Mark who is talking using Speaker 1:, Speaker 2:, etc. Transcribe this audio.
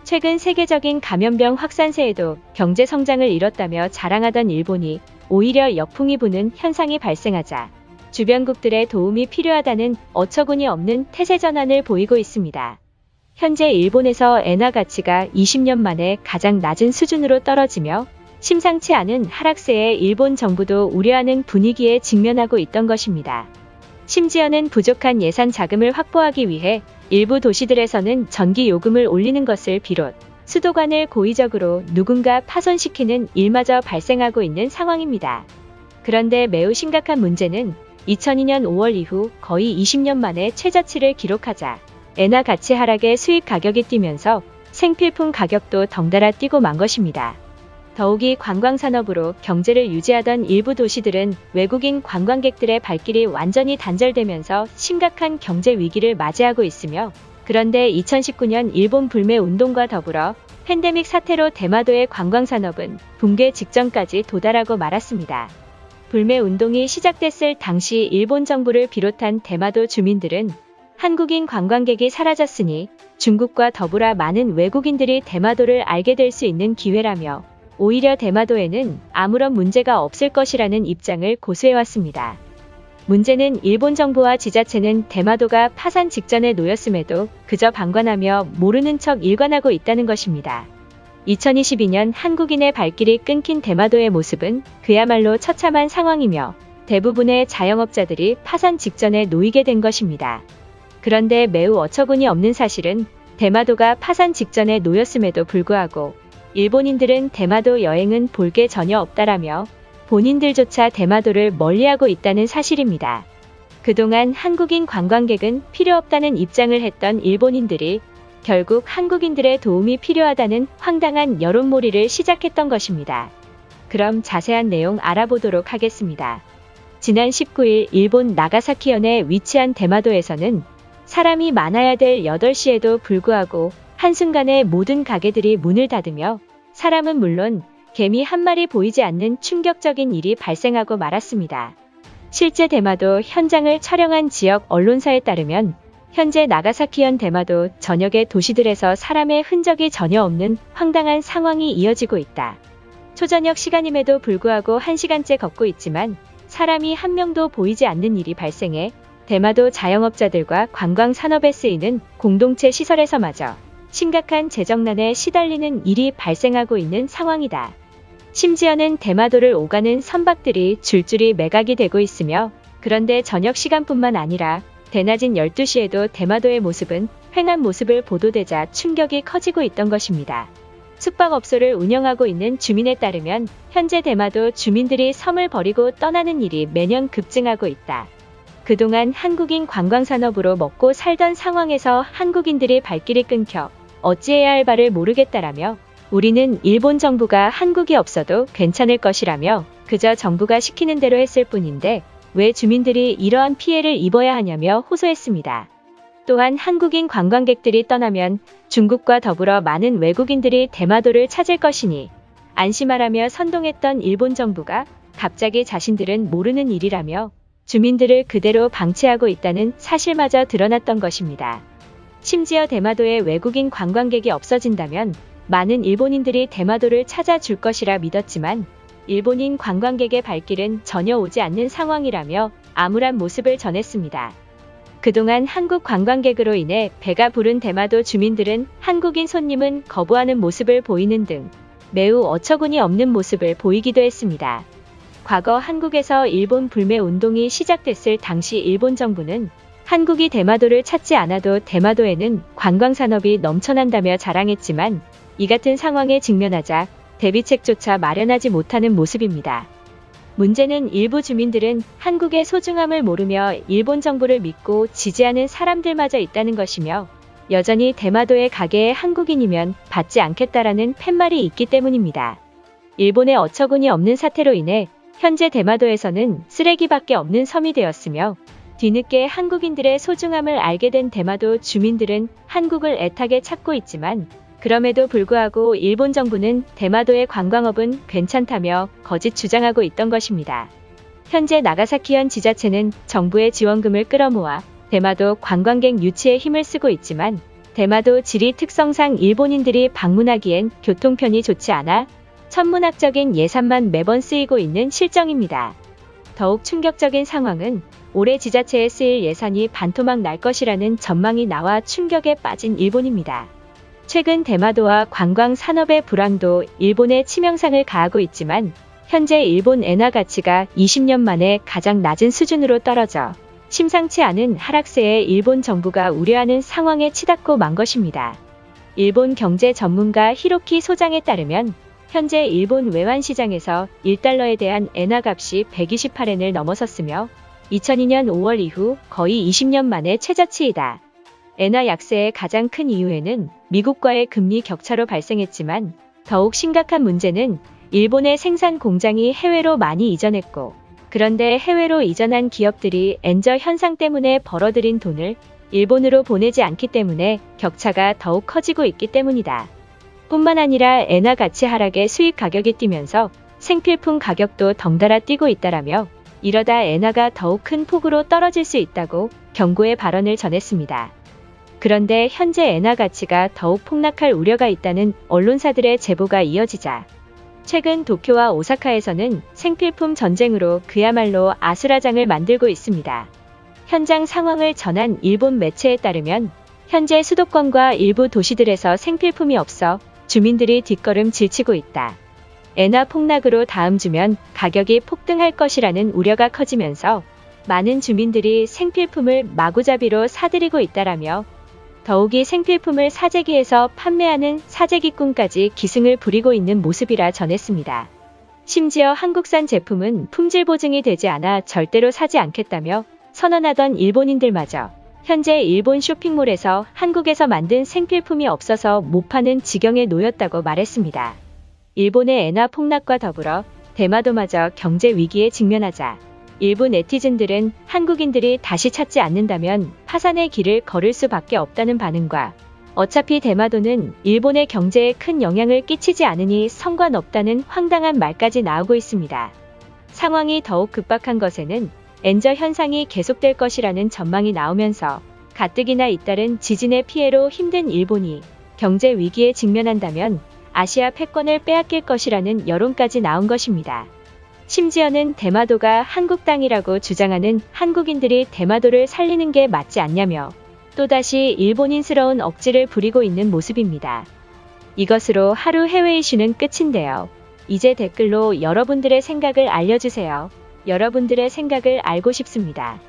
Speaker 1: 최근 세계적인 감염병 확산세에도 경제 성장을 이뤘다며 자랑하던 일본이 오히려 역풍이 부는 현상이 발생하자 주변국들의 도움이 필요하다는 어처구니 없는 태세 전환을 보이고 있습니다. 현재 일본에서 엔화 가치가 20년 만에 가장 낮은 수준으로 떨어지며 심상치 않은 하락세에 일본 정부도 우려하는 분위기에 직면하고 있던 것입니다. 심지어는 부족한 예산 자금을 확보하기 위해 일부 도시들에서는 전기 요금을 올리는 것을 비롯 수도관을 고의적으로 누군가 파손시키는 일마저 발생하고 있는 상황입니다. 그런데 매우 심각한 문제는 2002년 5월 이후 거의 20년 만에 최저치를 기록하자 엔화 가치 하락에 수입 가격이 뛰면서 생필품 가격도 덩달아 뛰고 만 것입니다. 더욱이 관광산업으로 경제를 유지하던 일부 도시들은 외국인 관광객들의 발길이 완전히 단절되면서 심각한 경제 위기를 맞이하고 있으며, 그런데 2019년 일본 불매 운동과 더불어 팬데믹 사태로 대마도의 관광산업은 붕괴 직전까지 도달하고 말았습니다. 불매 운동이 시작됐을 당시 일본 정부를 비롯한 대마도 주민들은 한국인 관광객이 사라졌으니 중국과 더불어 많은 외국인들이 대마도를 알게 될 수 있는 기회라며 오히려 대마도에는 아무런 문제가 없을 것이라는 입장을 고수해왔습니다. 문제는 일본 정부와 지자체는 대마도가 파산 직전에 놓였음에도 그저 방관하며 모르는 척 일관하고 있다는 것입니다. 2022년 한국인의 발길이 끊긴 대마도의 모습은 그야말로 처참한 상황이며 대부분의 자영업자들이 파산 직전에 놓이게 된 것입니다. 그런데 매우 어처구니 없는 사실은 대마도가 파산 직전에 놓였음에도 불구하고 일본인들은 대마도 여행은 볼 게 전혀 없다라며 본인들조차 대마도를 멀리하고 있다는 사실입니다. 그동안 한국인 관광객은 필요 없다는 입장을 했던 일본인들이 결국 한국인들의 도움이 필요하다는 황당한 여론몰이를 시작했던 것입니다. 그럼 자세한 내용 알아보도록 하겠습니다. 지난 19일 일본 나가사키현에 위치한 대마도에서는 사람이 많아야 될 8시에도 불구하고 한순간에 모든 가게들이 문을 닫으며 사람은 물론 개미 한 마리 보이지 않는 충격적인 일이 발생하고 말았습니다. 실제 대마도 현장을 촬영한 지역 언론사에 따르면 현재 나가사키현 대마도 전역의 도시들에서 사람의 흔적이 전혀 없는 황당한 상황이 이어지고 있다. 초저녁 시간임에도 불구하고 1시간째 걷고 있지만 사람이 한 명도 보이지 않는 일이 발생해 대마도 자영업자들과 관광산업에 쓰이는 공동체 시설에서마저 심각한 재정난에 시달리는 일이 발생하고 있는 상황이다. 심지어는 대마도를 오가는 선박들이 줄줄이 매각이 되고 있으며, 그런데 저녁 시간뿐만 아니라 대낮인 12시에도 대마도의 모습은 휑한 모습을 보도되자 충격이 커지고 있던 것입니다. 숙박업소를 운영하고 있는 주민에 따르면 현재 대마도 주민들이 섬을 버리고 떠나는 일이 매년 급증하고 있다. 그동안 한국인 관광산업으로 먹고 살던 상황에서 한국인들이 발길이 끊겨 어찌해야 할 바를 모르겠다라며 우리는 일본 정부가 한국이 없어도 괜찮을 것이라며 그저 정부가 시키는 대로 했을 뿐인데 왜 주민들이 이러한 피해를 입어야 하냐며 호소했습니다. 또한 한국인 관광객들이 떠나면 중국과 더불어 많은 외국인들이 대마도를 찾을 것이니 안심하라며 선동했던 일본 정부가 갑자기 자신들은 모르는 일이라며 주민들을 그대로 방치하고 있다는 사실마저 드러났던 것입니다. 심지어 대마도에 외국인 관광객이 없어진다면 많은 일본인들이 대마도를 찾아줄 것이라 믿었지만 일본인 관광객의 발길은 전혀 오지 않는 상황이라며 암울한 모습을 전했습니다. 그동안 한국 관광객으로 인해 배가 부른 대마도 주민들은 한국인 손님은 거부하는 모습을 보이는 등 매우 어처구니 없는 모습을 보이기도 했습니다. 과거 한국에서 일본 불매 운동이 시작됐을 당시 일본 정부는 한국이 대마도를 찾지 않아도 대마도에는 관광산업이 넘쳐난다며 자랑했지만 이 같은 상황에 직면하자 대비책조차 마련하지 못하는 모습입니다. 문제는 일부 주민들은 한국의 소중함을 모르며 일본 정부를 믿고 지지하는 사람들마저 있다는 것이며 여전히 대마도의 가게에 한국인이면 받지 않겠다라는 팻말이 있기 때문입니다. 일본의 어처구니 없는 사태로 인해 현재 대마도에서는 쓰레기밖에 없는 섬이 되었으며 뒤늦게 한국인들의 소중함을 알게 된 대마도 주민들은 한국을 애타게 찾고 있지만 그럼에도 불구하고 일본 정부는 대마도의 관광업은 괜찮다며 거짓 주장하고 있던 것입니다. 현재 나가사키현 지자체는 정부의 지원금을 끌어모아 대마도 관광객 유치에 힘을 쓰고 있지만 대마도 지리 특성상 일본인들이 방문하기엔 교통편이 좋지 않아 천문학적인 예산만 매번 쓰이고 있는 실정입니다. 더욱 충격적인 상황은 올해 지자체에 쓰일 예산이 반토막 날 것이라는 전망이 나와 충격에 빠진 일본입니다. 최근 대마도와 관광 산업의 불황도 일본에 치명상을 가하고 있지만 현재 일본 엔화 가치가 20년 만에 가장 낮은 수준으로 떨어져 심상치 않은 하락세에 일본 정부가 우려하는 상황에 치닫고 만 것입니다. 일본 경제 전문가 히로키 소장에 따르면 현재 일본 외환시장에서 1달러에 대한 엔화 값이 128엔을 넘어섰으며 2002년 5월 이후 거의 20년 만에 최저치이다. 엔화 약세의 가장 큰 이유에는 미국과의 금리 격차로 발생했지만 더욱 심각한 문제는 일본의 생산 공장이 해외로 많이 이전했고 그런데 해외로 이전한 기업들이 엔저 현상 때문에 벌어들인 돈을 일본으로 보내지 않기 때문에 격차가 더욱 커지고 있기 때문이다. 뿐만 아니라 엔화 가치 하락에 수입 가격이 뛰면서 생필품 가격도 덩달아 뛰고 있다라며 이러다 엔화가 더욱 큰 폭으로 떨어질 수 있다고 경고의 발언을 전했습니다. 그런데 현재 엔화 가치가 더욱 폭락할 우려가 있다는 언론사들의 제보가 이어지자 최근 도쿄와 오사카에서는 생필품 전쟁으로 그야말로 아수라장을 만들고 있습니다. 현장 상황을 전한 일본 매체에 따르면 현재 수도권과 일부 도시들에서 생필품이 없어 주민들이 뒷걸음질 치고 있다. 엔화 폭락으로 다음 주면 가격이 폭등할 것이라는 우려가 커지면서 많은 주민들이 생필품을 마구잡이로 사들이고 있다라며 더욱이 생필품을 사재기에서 판매하는 사재기꾼까지 기승을 부리고 있는 모습이라 전했습니다. 심지어 한국산 제품은 품질 보증이 되지 않아 절대로 사지 않겠다며 선언하던 일본인들마저 현재 일본 쇼핑몰에서 한국에서 만든 생필품이 없어서 못 파는 지경에 놓였다고 말했습니다. 일본의 엔화 폭락과 더불어 대마도마저 경제 위기에 직면하자 일부 네티즌들은 한국인들이 다시 찾지 않는다면 파산의 길을 걸을 수밖에 없다는 반응과 어차피 대마도는 일본의 경제에 큰 영향을 끼치지 않으니 상관없다는 황당한 말까지 나오고 있습니다. 상황이 더욱 급박한 것에는 엔저 현상이 계속될 것이라는 전망이 나오면서 가뜩이나 잇따른 지진의 피해로 힘든 일본이 경제 위기에 직면한다면 아시아 패권을 빼앗길 것이라는 여론까지 나온 것입니다. 심지어는 대마도가 한국 땅이라고 주장하는 한국인들이 대마도를 살리는 게 맞지 않냐며 또다시 일본인스러운 억지를 부리고 있는 모습입니다. 이것으로 하루 해외 이슈는 끝인데요. 이제 댓글로 여러분들의 생각을 알려주세요. 여러분들의 생각을 알고 싶습니다.